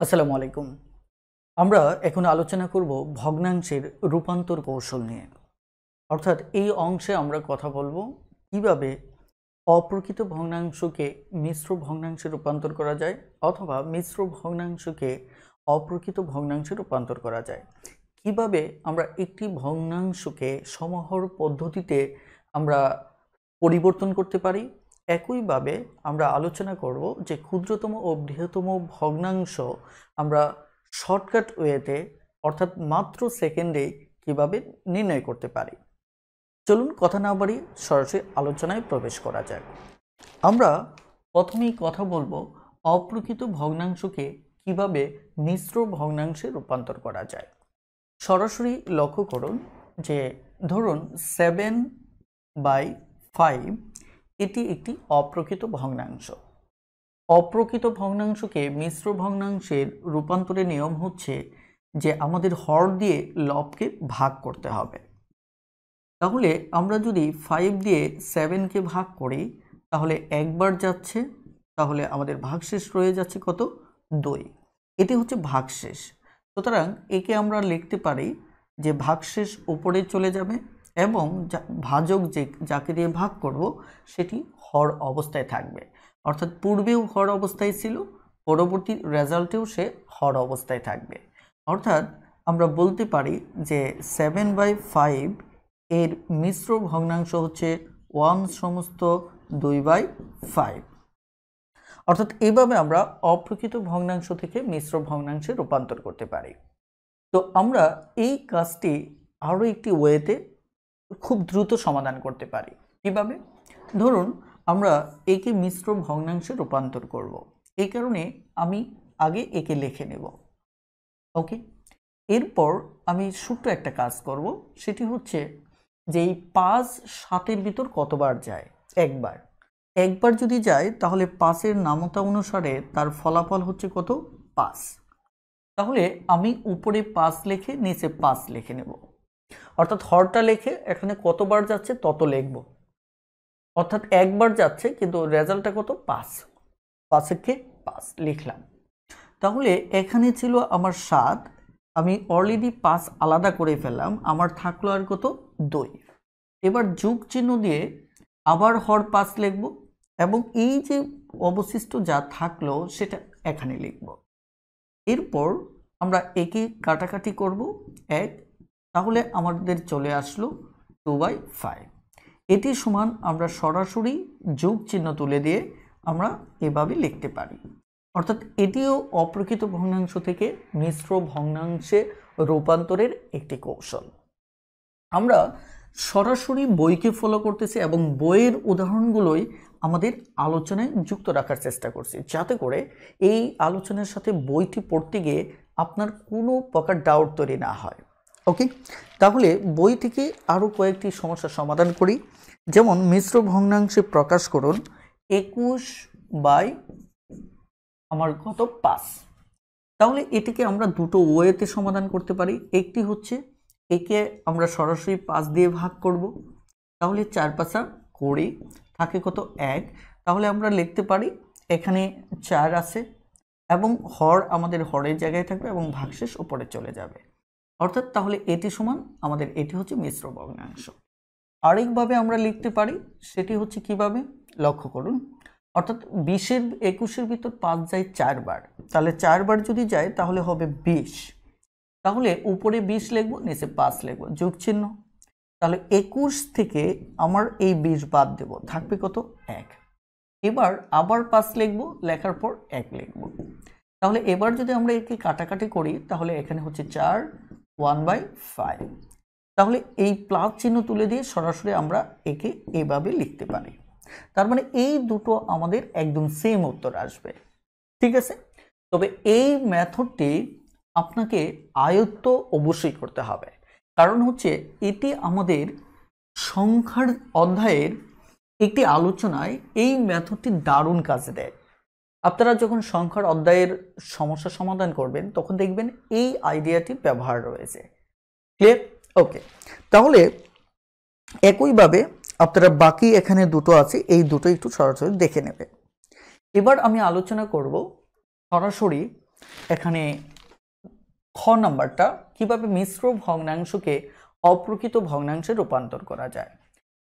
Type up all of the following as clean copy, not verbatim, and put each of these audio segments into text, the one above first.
আসসালামু আলাইকুম। আমরা এখন আলোচনা করব ভগ্নাংশের রূপান্তর কৌশল নিয়ে। অর্থাৎ এই অংশে আমরা কথা বলবো কিভাবে অপ্রকৃত ভগ্নাংশকে মিশ্র ভগ্নাংশে রূপান্তর করা যায় অথবা মিশ্র ভগ্নাংশকে অপ্রকৃত ভগ্নাংশে রূপান্তর করা যায়। কিভাবে আমরা একটি ভগ্নাংশকে সমাহর পদ্ধতিতে আমরা পরিবর্তন করতে পারি। একইভাবে আমরা আলোচনা করব যে ক্ষুদ্রতম ও বৃহত্তম ভগ্নাংশ আমরা শর্টকাট ওয়েতে অর্থাৎ মাত্র সেকেন্ডে কিভাবে নির্ণয় করতে পারি। চলুন কথা না বাড়িয়ে সরাসরি আলোচনায় প্রবেশ করা যাক। আমরা প্রথমেই কথা বলবো অপ্রকৃত ভগ্নাংশকে কিভাবে মিশ্র ভগ্নাংশে রূপান্তর করা যায়। সরাসরি লক্ষ্য করুন যে ধরুন 7/5 এটি একটি অপ্রকৃত ভগ্নাংশ। অপ্রকৃত ভগ্নাংশকে মিশ্র ভগ্নাংশের রূপান্তরের নিয়ম হচ্ছে যে আমাদের হর দিয়ে লবকে ভাগ করতে হবে। তাহলে আমরা যদি 5 দিয়ে 7কে ভাগ করি তাহলে একবার যাচ্ছে, তাহলে আমাদের ভাগশেষ রয়ে যাচ্ছে কত? 2। এটি হচ্ছে ভাগশেষ। সুতরাং একে আমরা লিখতে পারি যে ভাগশেষ উপরে চলে যাবে এবং ভাজক যাকে দিয়ে ভাগ করব সেটি হর অবস্থায় থাকবে। অর্থাৎ পূর্বেও হর অবস্থায় ছিল, পরবর্তী রেজাল্টেও সে হর অবস্থায় থাকবে। অর্থাৎ আমরা বলতে পারি যে 7/5 এর মিশ্র ভগ্নাংশ হচ্ছে 1/2/5। অর্থাৎ এইভাবে আমরা অপ্রকৃত ভগ্নাংশ থেকে মিশ্র ভগ্নাংশে রূপান্তর করতে পারি। তো আমরা এই কাজটি আরও একটি ওয়েতে খুব দ্রুত সমাধান করতে পারি। কিভাবে? ধরুন আমরা একে মিশ্র ভগ্নাংশে রূপান্তর করব। এই কারণে আমি আগে একে লিখে নেব। ওকে, এরপর আমি ছোট্ট একটা কাজ করব, সেটি হচ্ছে যে এই 5 7-এর ভিতর কতবার যায়? একবার। একবার যদি যায় তাহলে 5-এর নামতা অনুসারে তার ফলাফল হচ্ছে কত? 5। তাহলে আমি উপরে 5 লিখে নিচে 5 লিখে নেব। অর্থাৎ হরটা লিখে এখানে কতবার যাচ্ছে তত লিখব। অর্থাৎ একবার যাচ্ছে কিন্তু রেজাল্টটা কত? 5। 5-এর 5 লিখলাম। তাহলে এখানে ছিল আমার 7, আমি অলরেডি 5 আলাদা করে ফেললাম, আমার থাকলো আর কত? 2। এবার যোগ চিহ্ন দিয়ে আবার হর 5 লিখব এবং এই যে অবশিষ্ট যা থাকলো সেটা এখানে লিখব। এরপর আমরা একে কাটাকাটি করব 1, তাহলে আমাদের চলে আসলো 2/5। এটি সমান আমরা সরাসরি যোগ চিহ্ন তুলে দিয়ে আমরা এভাবে লিখতে পারি। অর্থাৎ এটিও অপ্রকৃত ভগ্নাংশ থেকে মিশ্র ভগ্নাংশে রূপান্তরের একটি কৌশল। আমরা সরাসরি বইকে ফলো করতেছি এবং বইয়ের উদাহরণগুলোই আমাদের আলোচনায় যুক্ত রাখার চেষ্টা করছি, যাতে করে এই আলোচনার সাথে বইটি পড়তে গিয়ে আপনার কোনো প্রকার ডাউট তৈরি না হয়। ওকে, তাহলে বই থেকে আরও কয়েকটি সমস্যার সমাধান করি। যেমন মিশ্র ভগ্নাংশে প্রকাশ করুন 21 আমার কত? 5। তাহলে এটিকে আমরা দুটো ওয়েতে সমাধান করতে পারি। একটি হচ্ছে একে আমরা সরাসরি 5 দিয়ে ভাগ করব, তাহলে 4×5 20, থাকে কত? 1। তাহলে আমরা লিখতে পারি এখানে 4 আছে এবং হর আমাদের হরের জায়গায় থাকবে এবং ভাগশেষ উপরে চলে যাবে। অর্থাৎ তাহলে এটি সমান আমাদের এটি হচ্ছে মিশ্র ভগ্নাংশ। আরেকভাবে আমরা লিখতে পারি, সেটি হচ্ছে কিভাবে? লক্ষ্য করুন। অর্থাৎ 21-এর ভিতর 5 যায় 4 বার, তাহলে 4 বার যদি যায় তাহলে হবে 20। তাহলে উপরে 20 লিখবো, নিচে 5 লিখবো, যোগ চিহ্ন। তাহলে 21 থেকে আমার এই 20 বাদ দেব, থাকবে কত? 1। এবার আবার 5 লিখবো, লেখার পর 1 লিখবো। তাহলে এবার যদি আমরা একে কাটাকাটি করি তাহলে এখানে হচ্ছে 4 1/5। তাহলে এই প্লাস চিহ্ন তুলে দিয়ে সরাসরি আমরা একে এভাবে লিখতে পারি। তার মানে এই দুটো আমাদের একদম সেম উত্তর আসবে। ঠিক আছে, তবে এই মেথডটি আপনাকে আয়ত্ত অবশ্যই করতে হবে, কারণ হচ্ছে এটি আমাদের সংখ্যার অধ্যায়ের একটি আলোচনায় এই মেথডটি দারুণ কাজে দেয়। আপনারা যখন সংখ্যার অধ্যায়ের সমস্যা সমাধান করবেন তখন দেখবেন এই আইডিয়াটি ব্যবহার রয়েছে। ক্লিয়ার? ওকে, তাহলে একইভাবে আপনারা বাকি এখানে দুটো আছে, এই দুটো একটু সরাসরি দেখে নেবে। এবার আমি আলোচনা করব সরাসরি এখানে খ নাম্বারটা কিভাবে মিশ্র ভগ্নাংশকে অপ্রকৃত ভগ্নাংশে রূপান্তর করা যায়।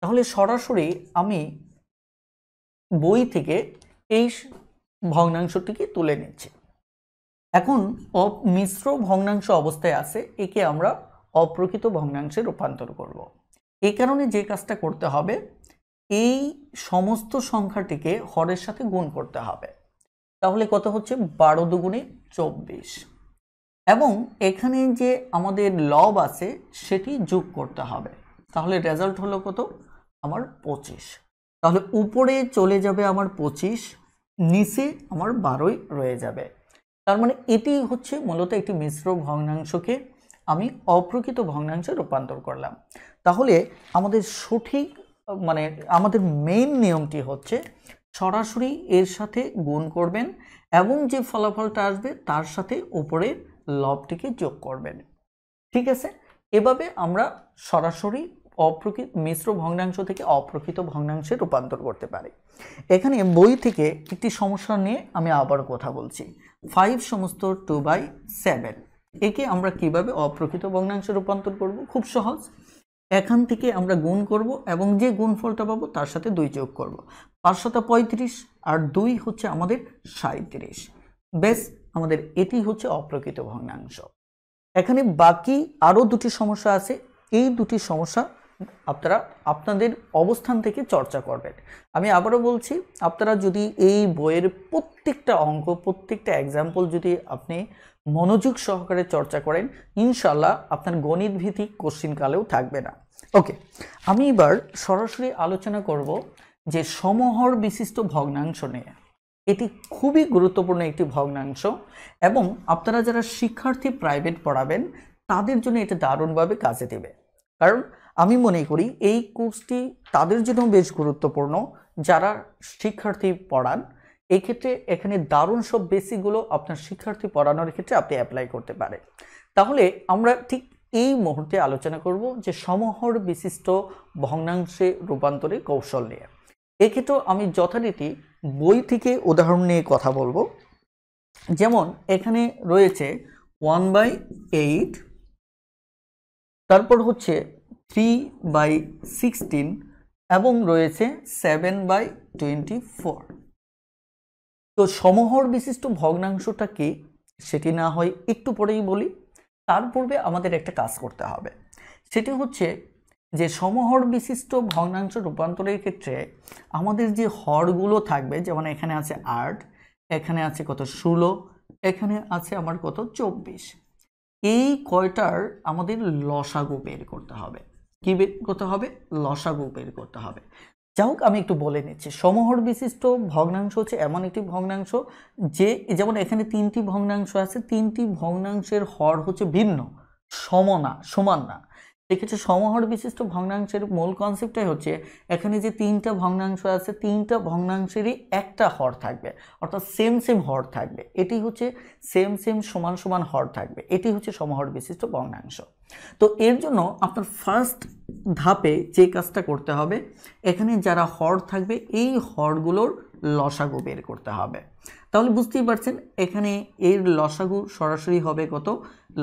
তাহলে সরাসরি আমি বই থেকে এই ভগ্নাংশটিকে তুলে নিচ্ছি। এখন মিশ্র ভগ্নাংশ অবস্থায় আছে, একে আমরা অপ্রকৃত ভগ্নাংশে রূপান্তর করব। এই কারণে যে কাজটা করতে হবে, এই সমস্ত সংখ্যাটিকে হরের সাথে গুণ করতে হবে। তাহলে কত হচ্ছে 12 দুগুণে 24, এবং এখানে যে আমাদের লব আছে সেটি যোগ করতে হবে। তাহলে রেজাল্ট হলো কত আমার 25। তাহলে উপরে চলে যাবে আমার 25, নিচে আমার 12ই রয়ে যাবে। তার মানে এটি হচ্ছে মূলত একটি মিশ্র ভগ্নাংশকে আমি অপ্রকৃত ভগ্নাংশে রূপান্তর করলাম। তাহলে আমাদের সঠিক মানে আমাদের মেইন নিয়মটি হচ্ছে সরাসরি এর সাথে গুণ করবেন এবং যে ফলাফলটা আসবে তার সাথে উপরে লবটিকে যোগ করবেন। ঠিক আছে, এভাবে আমরা সরাসরি মিশ্র ভগ্নাংশ থেকে অপ্রকৃত ভগ্নাংশে রূপান্তর করতে পারি। এখানে বই থেকে একটি সমস্যা নিয়ে আমি আবার কথা বলছি। 5 সমস্ত 2/7, একে আমরা কিভাবে অপ্রকৃত ভগ্নাংশে রূপান্তর করব? খুব সহজ। এখান থেকে আমরা গুণ করব এবং যে গুণফলটা পাবো তার সাথে 2 যোগ করব। 5 × 35 আর 2 হচ্ছে আমাদের 37। বেশ, আমাদের এটি হচ্ছে অপ্রকৃত ভগ্নাংশ। এখানে বাকি আরও দুটি সমস্যা আছে। এই দুটি সমস্যা আপনারা আপনাদের অবস্থান থেকে চর্চা করবেন। আমি আবারও বলছি, আপনারা যদি এই বইয়ের প্রত্যেকটা অঙ্ক, প্রত্যেকটা এক্সাম্পল যদি আপনি মনোযোগ সহকারে চর্চা করেন, ইনশাল্লাহ আপনার গণিত ভিত্তিক কোশ্চিন কালেও থাকবে না। ওকে, আমি এবার সরাসরি আলোচনা করব যে সমহর বিশিষ্ট ভগ্নাংশ নিয়ে। এটি খুবই গুরুত্বপূর্ণ একটি ভগ্নাংশ এবং আপনারা যারা শিক্ষার্থী প্রাইভেট পড়াবেন তাদের জন্য এটা দারুণভাবে কাজে দেবে। কারণ আমি মনে করি এই কোর্সটি তাদের জন্য বেশ গুরুত্বপূর্ণ যারা শিক্ষার্থী পড়ান। এই ক্ষেত্রে এখানে দারুণ সব বেসিকগুলো আপনার শিক্ষার্থী পড়ানোর ক্ষেত্রে আপনি অ্যাপ্লাই করতে পারেন। তাহলে আমরা ঠিক এই মুহূর্তে আলোচনা করব যে সমহর বিশিষ্ট ভগ্নাংশে রূপান্তরের কৌশল নিয়ে। এক্ষেত্রে আমি যথারীতি বই থেকে উদাহরণ নিয়ে কথা বলবো। যেমন এখানে রয়েছে 1/8, তারপর হচ্ছে 3/16 এবং রয়েছে 7/24। তো সমহর বিশিষ্ট ভগ্নাংশটা কি সেটি না হয় একটু পরেই বলি। তার পূর্বে আমাদের একটা কাজ করতে হবে, সেটি হচ্ছে যে সমহর বিশিষ্ট ভগ্নাংশ রূপান্তরের ক্ষেত্রে আমাদের যে হরগুলো থাকবে, যেমন এখানে আছে 8, এখানে আছে কত 16, এখানে আছে আমার কত 24, এই কয়টার আমাদের লসাগু বের করতে হবে। কি বের করতে হবে? লসাগু বের করতে হবে। যাই হোক, আমি একটু বলে নিচ্ছি। সমহর বিশিষ্ট ভগ্নাংশ হচ্ছে এমন একটি ভগ্নাংশ যে, যেমন এখানে 3টি ভগ্নাংশ আছে, 3টি ভগ্নাংশের হর হচ্ছে ভিন্ন, সমান না। সেক্ষেত্রে সমহর বিশিষ্ট ভগ্নাংশের মূল কনসেপ্টটাই হচ্ছে এখানে যে 3টা ভগ্নাংশ আছে, 3টা ভগ্নাংশেরই একটা হর থাকবে, অর্থাৎ সেম হর থাকবে। এটি হচ্ছে সেম সমান হর থাকবে, এটি হচ্ছে সমহর বিশিষ্ট ভগ্নাংশ। তো এর জন্য আপনার ফার্স্ট ধাপে যে কাজটা করতে হবে, এখানে যারা হর থাকবে এই হরগুলোর লসাগু বের করতে হবে। তাহলে বুঝতেই পারছেন এখানে এর লসাগু সরাসরি হবে কত?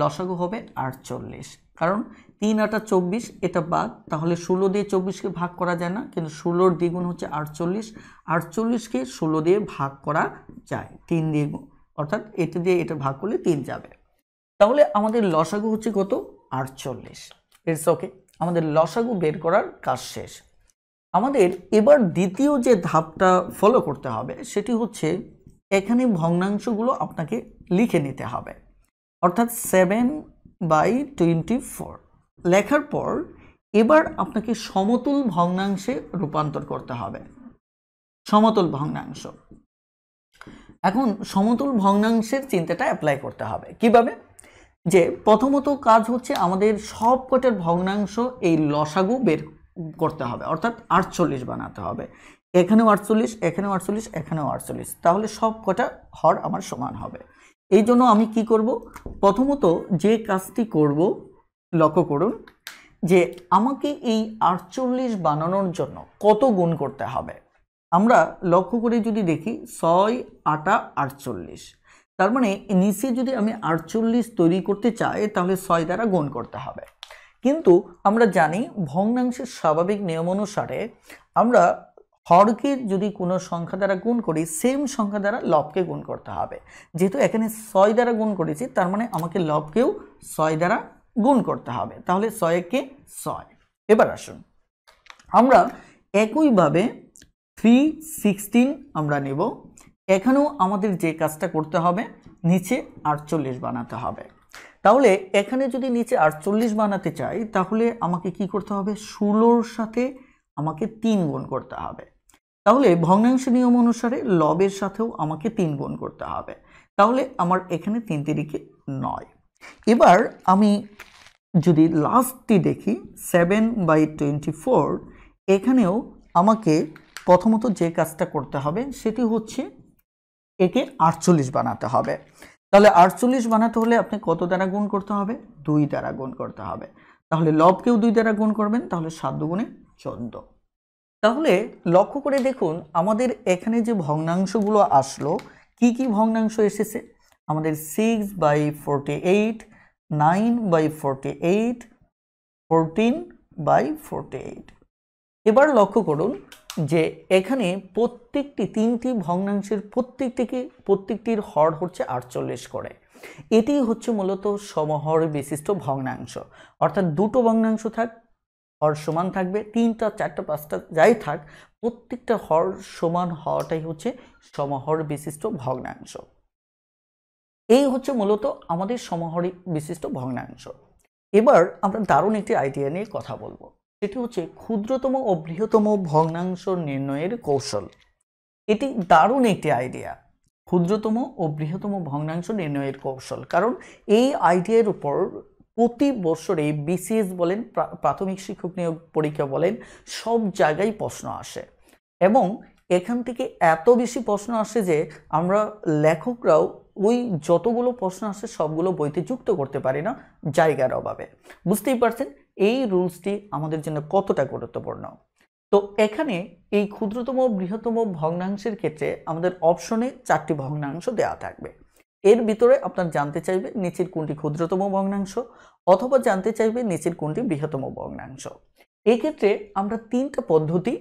লসাগু হবে 48, কারণ 3 × 8 = 24, এটা বাদ। তাহলে 16 দিয়ে 24কে ভাগ করা যায় না, কিন্তু 16-র দ্বিগুণ হচ্ছে 48, 48কে 16 দিয়ে ভাগ করা যায় 3 দিয়ে, অর্থাৎ এটা দিয়ে এটা ভাগ করলে 3 যাবে। তাহলে আমাদের লসাগু হচ্ছে কত? 48। ইটস ওকে, আমাদের লসাগু বের করার কাজ শেষ। আমাদের এবার দ্বিতীয় যে ধাপটা ফলো করতে হবে সেটি হচ্ছে এখানে ভগ্নাংশগুলো আপনাকে লিখে নিতে হবে, অর্থাৎ 7/24 লেখার পর এবার আপনাকে সমতুল ভগ্নাংশে রূপান্তর করতে হবে। সমতুল ভগ্নাংশ, এখন সমতুল ভগ্নাংশের চিন্তাটা অ্যাপ্লাই করতে হবে কিভাবে? যে প্রথমত কাজ হচ্ছে আমাদের সব কটার ভগ্নাংশ এই লসাগু বের করতে হবে, অর্থাৎ 48 বানাতে হবে। এখানেও 48, এখানেও 48, এখানেও 48, তাহলে সব কটা হর আমার সমান হবে। এই জন্য আমি কি করব? প্রথমত যে কাজটি করব, লক্ষ্য করুন যে আমাকে এই 48 বানানোর জন্য কত গুণ করতে হবে। আমরা লক্ষ্য করে যদি দেখি 6 × 8 = 48, তার মানে নিচে যদি আমি 48 তৈরি করতে চাই তাহলে 6 দ্বারা গুণ করতে হবে। কিন্তু আমরা জানি ভগ্নাংশের স্বাভাবিক নিয়ম অনুসারে আমরা হরকে যদি কোনো সংখ্যা দ্বারা গুণ করি সেম সংখ্যা দ্বারা লবকে গুণ করতে হবে। যেহেতু এখানে 6 দ্বারা গুণ করেছি তার মানে আমাকে লবকেও 6 দ্বারা গুণ করতে হবে। তাহলে 6 কে 6। এবার আসুন আমরা একইভাবে 316 আমরা নেব। এখানেও আমাদের যে কাজটা করতে হবে নিচে 48 বানাতে হবে। তাহলে এখানে যদি নিচে 48 বানাতে চাই তাহলে আমাকে কি করতে হবে 16-র সাথে আমাকে 3 গুণ করতে হবে। তাহলে ভগ্নাংশ নিয়ম অনুসারে লবের সাথেও আমাকে 3 গুণ করতে হবে। তাহলে আমার এখানে 3 তিরিকে 9। এবার আমি যদি লাস্টটি দেখি 7/24, এখানেও আমাকে প্রথমত যে কাজটা করতে হবে সেটি হচ্ছে একে 48 বানাতে হবে। তাহলে 48 বানাতে হলে আপনি কত দ্বারা গুণ করতে হবে 2 দ্বারা গুণ করতে হবে। তাহলে লবকেও 2 দ্বারা গুণ করবেন, তাহলে 7 দুগুণে 14। তাহলে লক্ষ্য করে দেখুন আমাদের এখানে যে ভগ্নাংশগুলো আসলো কি কি ভগ্নাংশ এসেছে আমাদের 6/48, 9/48, 14/48। এবার লক্ষ্য করুন যে এখানে প্রত্যেকটি 3টি ভগ্নাংশের প্রত্যেকটির হর হচ্ছে 48 করে। এটি হচ্ছে মূলত সমহর বিশিষ্ট ভগ্নাংশ। অর্থাৎ দুটো ভগ্নাংশ থাক হর সমান থাকবে, 3টা 4টা 5টা যাই থাক প্রত্যেকটা হর সমান হওয়াটাই হচ্ছে সমহর বিশিষ্ট ভগ্নাংশ। এই হচ্ছে মূলত আমাদের সমহরী বিশিষ্ট ভগ্নাংশ। এবার আমরা দারুণ একটি আইডিয়া নিয়ে কথা বলবো, সেটি হচ্ছে ক্ষুদ্রতম ও বৃহত্তম ভগ্নাংশ নির্ণয়ের কৌশল। এটি দারুণ একটি আইডিয়া, ক্ষুদ্রতম ও বৃহত্তম ভগ্নাংশ নির্ণয়ের কৌশল। কারণ এই আইডিয়ার উপর প্রতি বছরে বিসিএস বলেন, প্রাথমিক শিক্ষক নিয়োগ পরীক্ষা বলেন, সব জায়গায় প্রশ্ন আসে এবং এখান থেকে এত বেশি প্রশ্ন আসে যে আমরা লেখকরাও ওই যতগুলো প্রশ্ন আসে সবগুলো বইতে যুক্ত করতে পারি না জায়গার অভাবে। বুঝতেই পারছেন এই রুলসটি আমাদের জন্য কতটা গুরুত্বপূর্ণ। তো এখানে এই ক্ষুদ্রতম বৃহত্তম ভগ্নাংশের ক্ষেত্রে আমাদের অপশনে 4টি ভগ্নাংশ দেওয়া থাকবে। এর ভিতরে আপনার জানতে চাইবে নিচের কোনটি ক্ষুদ্রতম ভগ্নাংশ অথবা জানতে চাইবে নিচের কোনটি বৃহত্তম ভগ্নাংশ। এই ক্ষেত্রে আমরা 3টা পদ্ধতি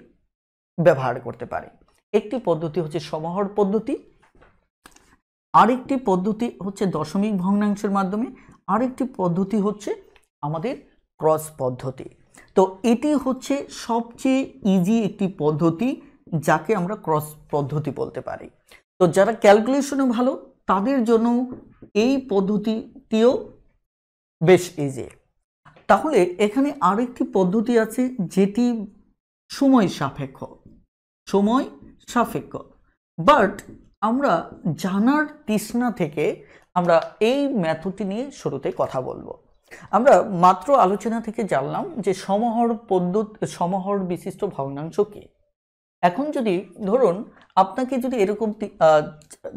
ব্যবহার করতে পারি। একটি পদ্ধতি হচ্ছে সমহর পদ্ধতি, আরেকটি পদ্ধতি হচ্ছে দশমিক ভগ্নাংশের মাধ্যমে, আরেকটি পদ্ধতি হচ্ছে আমাদের ক্রস পদ্ধতি। তো এটি হচ্ছে সবচেয়ে ইজি একটি পদ্ধতি যাকে আমরা ক্রস পদ্ধতি বলতে পারি। তো যারা ক্যালকুলেশনে ভালো তাদের জন্য এই পদ্ধতিটিও বেশ ইজি। তাহলে এখানে আরেকটি পদ্ধতি আছে যেটি সময় সাপেক্ষ, বাট আমরা জানার তৃষ্ণা থেকে আমরা এই মেথডটি নিয়ে শুরুতে কথা বলবো। আমরা মাত্র আলোচনা থেকে জানলাম যে সমহর বিশিষ্ট ভগ্নাংশ কি। এখন যদি ধরুন আপনাকে যদি এরকম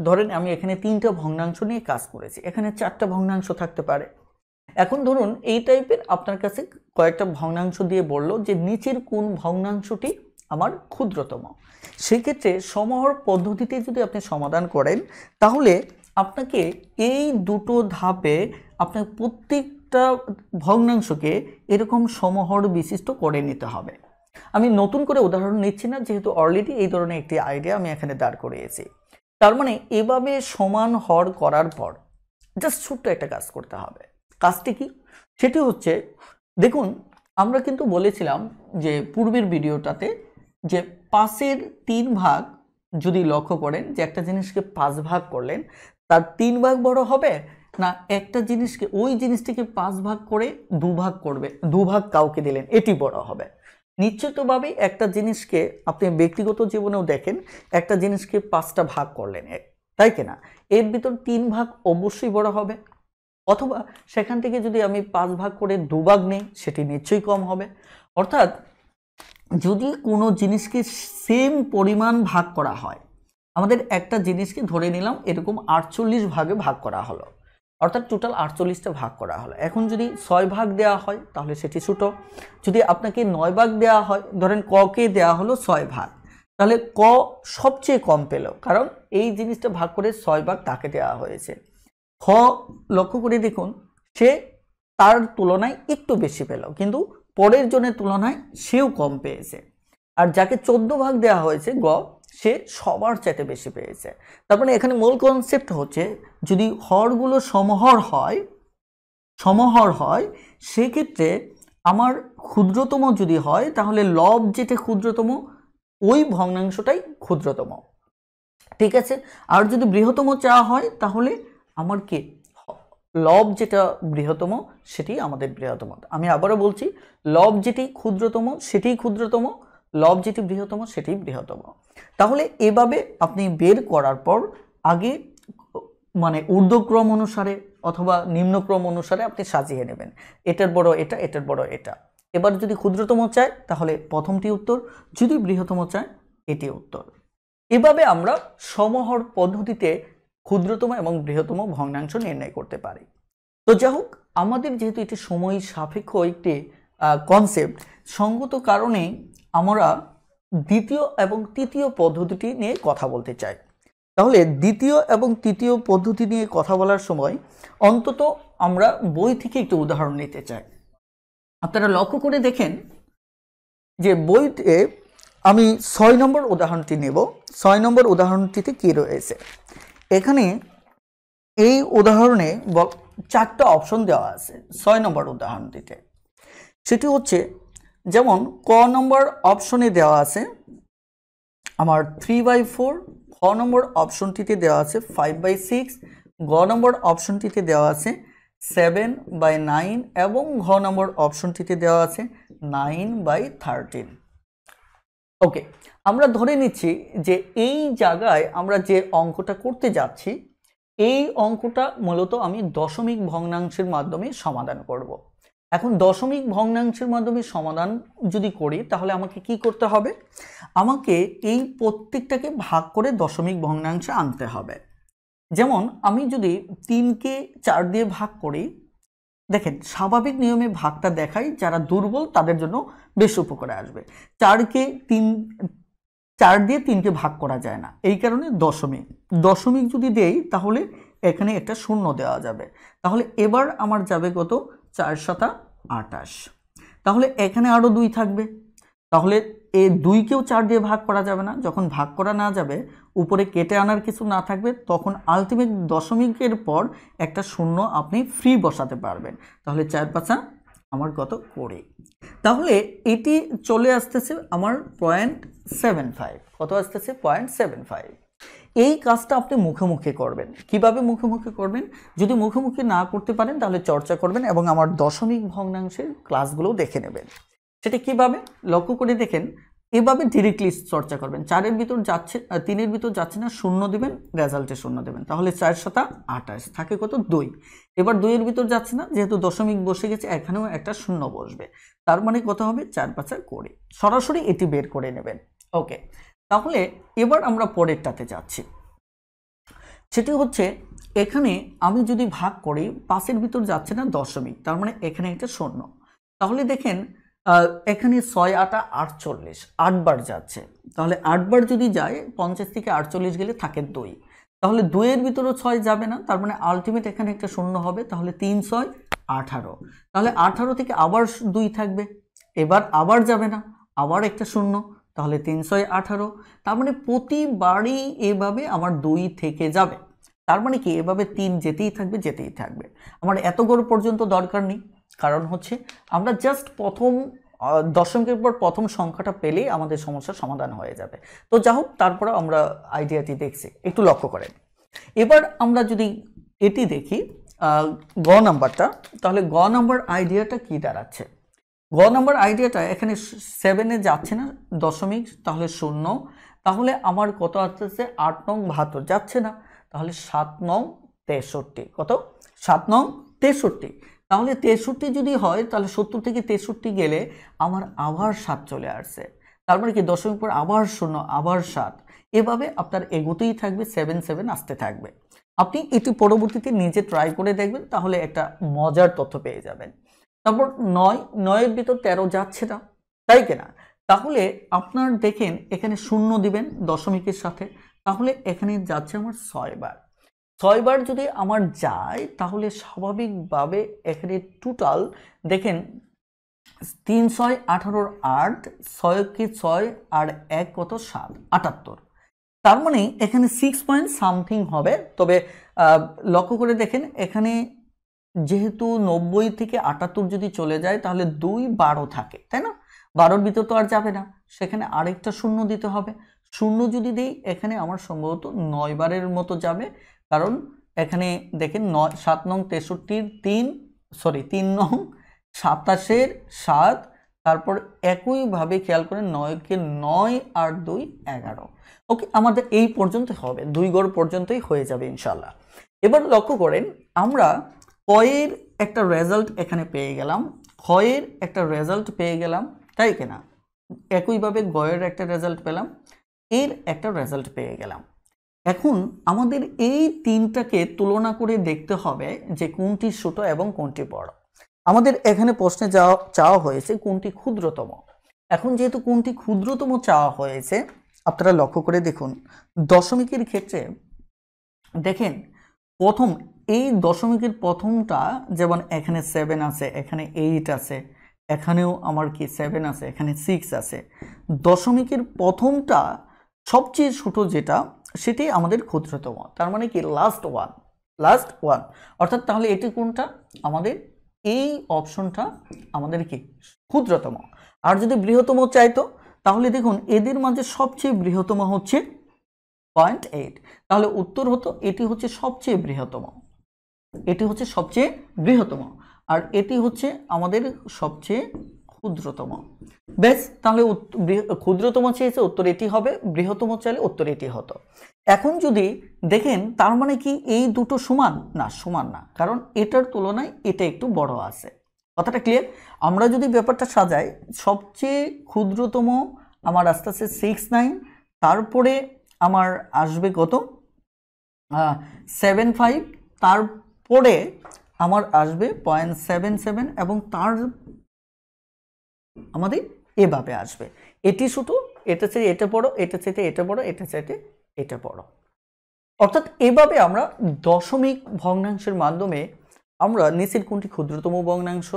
ধরেন আমি এখানে 3টা ভগ্নাংশ নিয়ে কাজ করেছি, এখানে 4টা ভগ্নাংশ থাকতে পারে। এখন ধরুন এই টাইপের আপনার কাছে কয়েকটা ভগ্নাংশ দিয়ে বলল যে নিচের কোন ভগ্নাংশটি আমার ক্ষুদ্রতম। সেক্ষেত্রে সমহর পদ্ধতিতে যদি আপনি সমাধান করেন তাহলে আপনাকে এই দুটো ধাপে আপনার প্রত্যেকটা ভগ্নাংশকে এরকম সমহর বিশিষ্ট করে নিতে হবে। আমি নতুন করে উদাহরণ নিচ্ছি না, যেহেতু অলরেডি এই ধরনের একটি আইডিয়া আমি এখানে দাঁড় করিয়েছি। তার মানে এভাবে সমান হর করার পর জাস্ট ছোট্ট একটা কাজ করতে হবে। কাজটি কি? সেটি হচ্ছে দেখুন আমরা কিন্তু বলেছিলাম যে পূর্বের ভিডিওটাতে যে 5-এর 3 ভাগ যদি লক্ষ্য করেন যে একটা জিনিসকে 5 ভাগ করলেন তার 3 ভাগ বড় হবে না একটা জিনিসকে ওই জিনিসটিকে 5 ভাগ করে 2 ভাগ করবে, 2 ভাগ কাউকে দিলেন এটি বড় হবে। নিশ্চিতভাবেই একটা জিনিসকে আপনি ব্যক্তিগত জীবনেও দেখেন একটা জিনিসকে 5টা ভাগ করলেন, তাই কিনা, এর ভিতর 3 ভাগ অবশ্যই বড় হবে। অথবা সেখান থেকে যদি আমি 5 ভাগ করে 2 ভাগ নেই সেটি নিশ্চয়ই কম হবে। অর্থাৎ যদি কোনো জিনিসকে সেম পরিমাণ ভাগ করা হয়, আমাদের একটা জিনিসকে ধরে নিলাম এরকম 48 ভাগে ভাগ করা হলো, অর্থাৎ টোটাল 48টা ভাগ করা হলো। এখন যদি 6 ভাগ দেওয়া হয় তাহলে সেটি ছোট, যদি আপনাকে 9 ভাগ দেওয়া হয়, ধরেন ককে দেওয়া হলো 6 ভাগ, তাহলে ক সবচেয়ে কম পেল, কারণ এই জিনিসটা ভাগ করে 6 ভাগ তাকে দেওয়া হয়েছে। খ লক্ষ্য করে দেখুন, সে তার তুলনায় একটু বেশি পেল, কিন্তু পরের জনের তুলনায় সেও কম পেয়েছে। আর যাকে 14 ভাগ দেওয়া হয়েছে গ, সে সবার চাইতে বেশি পেয়েছে। তারপরে এখানে মূল কনসেপ্ট হচ্ছে, যদি হরগুলো সমহর হয় সেক্ষেত্রে আমার ক্ষুদ্রতম যদি হয়, তাহলে লব যেটা ক্ষুদ্রতম ওই ভগ্নাংশটাই ক্ষুদ্রতম, ঠিক আছে। আর যদি বৃহত্তম চাওয়া হয় তাহলে আমার কি লব যেটা বৃহত্তম সেটি আমাদের বৃহত্তম। আমি আবারও বলছি, লব যেটি ক্ষুদ্রতম সেটি ক্ষুদ্রতম, লব যেটি বৃহত্তম সেটি বৃহত্তম। তাহলে এভাবে আপনি বের করার পর আগে মানে ঊর্ধ্বক্রম অনুসারে অথবা নিম্নক্রম অনুসারে আপনি সাজিয়ে নেবেন, এটার বড় এটা, এটার বড় এটা। এবার যদি ক্ষুদ্রতম চায় তাহলে প্রথমটি উত্তর, যদি বৃহত্তম চায় এটি উত্তর। এভাবে আমরা সমহর পদ্ধতিতে ক্ষুদ্রতম এবং বৃহত্তম ভগ্নাংশ নির্ণয় করতে পারি। তো যাই হোক, আমাদের যেহেতু এটি সময় সাপেক্ষ একটি কনসেপ্ট, সঙ্গত কারণে আমরা দ্বিতীয় এবং তৃতীয় পদ্ধতিটি নিয়ে কথা বলতে চাই। তাহলে দ্বিতীয় এবং তৃতীয় পদ্ধতি নিয়ে কথা বলার সময় অন্তত আমরা বই থেকে একটু উদাহরণ নিতে চাই। আপনারা লক্ষ্য করে দেখেন যে বইতে আমি 6 নম্বর উদাহরণটি নেব। 6 নম্বর উদাহরণটিতে কি রয়েছে, এখানে এই উদাহরণে 4টা অপশন দেওয়া আছে 6 নম্বর উদাহরণটিতে। সেটি হচ্ছে, যেমন ক নম্বর অপশনে দেওয়া আছে আমার 3/4, খ নম্বর অপশনটিতে দেওয়া আছে 5/6, গ নম্বর অপশনটিতে দেওয়া আছে 7/9 এবং ঘ নম্বর অপশনটিতে দেওয়া আছে 9/13। ওকে, আমরা ধরে নিচ্ছি যে এই জায়গায় আমরা যে অঙ্কটা করতে যাচ্ছি, এই অঙ্কটা মূলত আমি দশমিক ভগ্নাংশের মাধ্যমে সমাধান করব। এখন দশমিক ভগ্নাংশের মাধ্যমে সমাধান যদি করি তাহলে আমাকে কি করতে হবে, আমাকে এই প্রত্যেকটাকে ভাগ করে দশমিক ভগ্নাংশে আনতে হবে। যেমন আমি যদি 3কে 4 দিয়ে ভাগ করি, দেখেন স্বাভাবিক নিয়মে ভাগটা দেখাই, যারা দুর্বল তাদের জন্য বেশ উপকারে আসবে। 4 দিয়ে 3কে ভাগ করা যায় না, এই কারণে দশমিক যদি দেই তাহলে এখানে একটা শূন্য দেওয়া যাবে। তাহলে এবার আমার যাবে কত, 4 7 28। তাহলে এখানে আরো 2 থাকবে, তাহলে এই 2কেও 4 দিয়ে ভাগ করা যাবে না। যখন ভাগ করা না যাবে, উপরে কেটে আনার কিছু না থাকবে, তখন আলটিমেট দশমিকের পর একটা শূন্য আপনি ফ্রি বসাতে পারবেন। তাহলে 4 5 আমার কত 20। তাহলে এটি চলে আসতেছে আমার 0.75। কত আসতেছে, 0.75। এই কাজটা আপনি মুখে মুখে করবেন। কিভাবে মুখে মুখে করবেন, যদি মুখে মুখে না করতে পারেন তাহলে চর্চা করবেন এবং আমার দশমিক ভগ্নাংশের ক্লাসগুলো দেখে নেবেন। সেটা কিভাবে লক্ষ্য করে দেখেন, এভাবে ডিরেক্টলি চর্চা করবেন। 4-এর ভিতর যাচ্ছে, 3-এর ভিতর যাচ্ছে না, শূন্য দেবেন, রেজাল্টে শূন্য দেবেন। তাহলে 4 7 28 থাকে কত, 2। এবার 2-এর ভিতর যাচ্ছে না, যেহেতু দশমিক বসে গেছে এখানেও একটা শূন্য বসবে, তার মানে কত হবে, 4 5 20। সরাসরি এটি বের করে নেবেন। ওকে, তাহলে এবার আমরা পরেরটাতে যাচ্ছি। সেটি হচ্ছে, এখানে আমি যদি ভাগ করি, 5-এর ভিতর যাচ্ছে না দশমিক, তার মানে এখানে একটা শূন্য। তাহলে দেখেন এখানে 6 8 48, 8 বার যাচ্ছে। তাহলে 8 বার যদি যায়, 50 থেকে 48 গেলে থাকে 2। তাহলে 2-এর ভিতরেও 6 যাবে না, তার মানে আলটিমেট এখানে একটা শূন্য হবে। তাহলে 3 6 18। তাহলে 18 থেকে আবার 2 থাকবে, এবার আবার যাবে না, আবার একটা শূন্য। তাহলে 3 6 18। তার মানে প্রতিবারই এভাবে আমার 2 থেকে যাবে। তার মানে কি, এভাবে 3 যেতেই থাকবে। আমার এত গড় পর্যন্ত দরকার নেই, কারণ হচ্ছে আমরা জাস্ট প্রথম দশমিকের পর প্রথম সংখ্যাটা পেলেই আমাদের সমস্যার সমাধান হয়ে যাবে। তো যা হোক, তারপরে আমরা আইডিয়াটি দেখছি, একটু লক্ষ্য করেন। এবার আমরা যদি এটি দেখি গ নাম্বারটা, তাহলে গ নাম্বার আইডিয়াটা কি দাঁড়াচ্ছে। গ নাম্বার আইডিয়াটা এখানে 7-এ যাচ্ছে না দশমিক, তাহলে শূন্য। তাহলে আমার কত আসতেছে, 8 নং 72 যাচ্ছে না, তাহলে 7 নং 63। কত, 7 নং 63। তাহলে 63 যদি হয়, তাহলে 70 থেকে 63 গেলে আমার আবার 7 চলে আসছে। তার মানে কি, দশমিক পর আবার শূন্য, আবার 7, এভাবে আপনার এগোতেই থাকবে, 7 7 আসতে থাকবে। আপনি এটি পরবর্তীতে নিজে ট্রাই করে দেখবেন, তাহলে একটা মজার তথ্য পেয়ে যাবেন। তারপর 9-এর ভিতর 13 যাচ্ছে না, তাই কিনা। তাহলে আপনার দেখেন এখানে শূন্য দিবেন দশমিকের সাথে, তাহলে এখানে যাচ্ছে আমার 6 বার। 6 বার যদি আমার যায় তাহলে স্বাভাবিকভাবে এখানে টোটাল দেখেন 3 6 18 8, 6 কে 6 আর 1 কত 7, 78। তার মানে এখানে 6 পয়েন্ট সামথিং হবে। তবে লক্ষ্য করে দেখেন এখানে যেহেতু 90 থেকে 78 যদি চলে যায় তাহলে 2 12 থাকে, তাই না? 12-র ভিতর তো আর যাবে না, সেখানে আরেকটা শূন্য দিতে হবে। শূন্য যদি দিই এখানে আমার সম্ভবত 9 বারের মতো যাবে, কারণ এখানে দেখেন 7 নং 63-র 3 নং 27-এর 7, তারপর একইভাবে খেয়াল করেন 9 কে 9 আর 2 11। ওকে, আমাদের এই পর্যন্ত হবে, 2 গড় পর্যন্তই হয়ে যাবে ইনশাল্লাহ। এবার লক্ষ্য করেন আমরা কয়ের একটা রেজাল্ট এখানে পেয়ে গেলাম, ক্ষয়ের একটা রেজাল্ট পেয়ে গেলাম, তাই কিনা? একইভাবে গয়ের একটা রেজাল্ট পেলাম, এর একটা রেজাল্ট পেয়ে গেলাম। এখন আমাদের এই তিনটাকে তুলনা করে দেখতে হবে যে কোনটি ছোট এবং কোনটি বড়। আমাদের এখানে প্রশ্নে চাওয়া হয়েছে কোনটি ক্ষুদ্রতম। এখন যেহেতু কোনটি ক্ষুদ্রতম চাওয়া হয়েছে, আপনারা লক্ষ্য করে দেখুন দশমিকের ক্ষেত্রে দেখেন প্রথম এই দশমিকের প্রথমটা যেমন এখানে 7 আছে, এখানে 8 আছে, এখানেও আমার কি 7 আছে, এখানে 6 আছে। দশমিকের প্রথমটা সবচেয়ে ছোট যেটা সেটাই আমাদের ক্ষুদ্রতম, তার মানে কি লাস্ট ওয়ান। অর্থাৎ তাহলে এটি কোনটা? আমাদের এই অপশনটা আমাদের কি ক্ষুদ্রতম। আর যদি বৃহত্তম চাইতো তাহলে দেখুন এদের মাঝে সবচেয়ে বৃহত্তম হচ্ছে 0.8, তাহলে উত্তর হতো এটি হচ্ছে সবচেয়ে বৃহত্তম, এটি হচ্ছে সবচেয়ে বৃহত্তম, আর এটি হচ্ছে আমাদের সবচেয়ে ক্ষুদ্রতম। বেশ, তাহলে ক্ষুদ্রতম চেয়েছে উত্তর এটি হবে, বৃহত্তম চাইলে উত্তর এটি হতো। এখন যদি দেখেন তার মানে কি এই দুটো সমান না? সমান না, কারণ এটার তুলনায় এটা একটু বড় আছে। কথাটা ক্লিয়ার? আমরা যদি ব্যাপারটা সাজাই, সবচেয়ে ক্ষুদ্রতম আমার আস্তে আস্তে 6 9, তারপরে আমার আসবে কত 7.5, তারপরে আমার আসবে 0.77 এবং তার আমাদের এভাবে আসবে, এটি ছোট, এটা চাইতে এটা বড়, এটা চাইতে এটা বড়, এটা চাইতে এটা বড়। অর্থাৎ এভাবে আমরা দশমিক ভগ্নাংশের মাধ্যমে আমরা নিচের কোনটি ক্ষুদ্রতম ভগ্নাংশ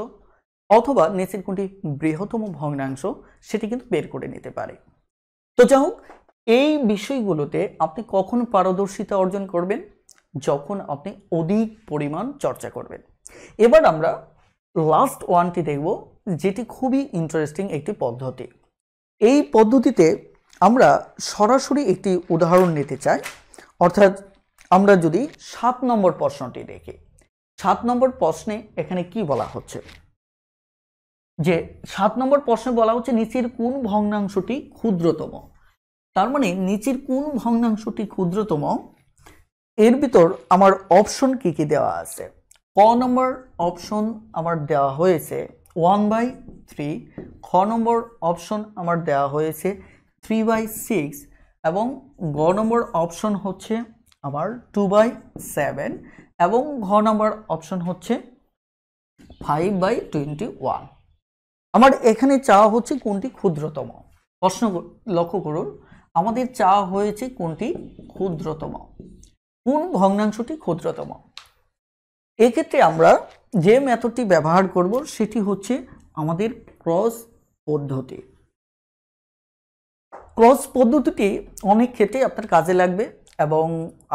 অথবা নিচের কোনটি বৃহত্তম ভগ্নাংশ সেটি কিন্তু বের করে নিতে পারি। তো যাই হোক, এই বিষয়গুলোতে আপনি কখন পারদর্শিতা অর্জন করবেন? যখন আপনি অধিক পরিমাণ চর্চা করবেন। এবার আমরা লাস্ট ওয়ানটি দেখব, যেটি খুবই ইন্টারেস্টিং একটি পদ্ধতি। এই পদ্ধতিতে আমরা সরাসরি একটি উদাহরণ নিতে চাই। অর্থাৎ আমরা যদি 7 নম্বর প্রশ্নটি দেখি, 7 নম্বর প্রশ্নে এখানে কি বলা হচ্ছে যে 7 নম্বর প্রশ্নে বলা হচ্ছে নিচের কোন ভগ্নাংশটি ক্ষুদ্রতম। তার মানে নিচের কোন ভগ্নাংশটি ক্ষুদ্রতম, এর ভিতর আমার অপশন কি কি দেওয়া আছে। ক নম্বর অপশন আমার দেওয়া হয়েছে 1/3, খ নম্বর অপশন আমার দেওয়া হয়েছে 3/6 এবং গ নম্বর অপশন হচ্ছে আমার 2/7 এবং ঘ নম্বর অপশন হচ্ছে 5/21। আমার এখানে চাওয়া হচ্ছে কোনটি ক্ষুদ্রতম। প্রশ্ন লক্ষ্য করুন, আমাদের চাওয়া হয়েছে কোনটি ক্ষুদ্রতম, কোন ভগ্নাংশটি ক্ষুদ্রতম। এক্ষেত্রে আমরা যে মেথডটি ব্যবহার করব সেটি হচ্ছে আমাদের ক্রস পদ্ধতি। ক্রস পদ্ধতিটি অনেক ক্ষেত্রে আপনার কাজে লাগবে এবং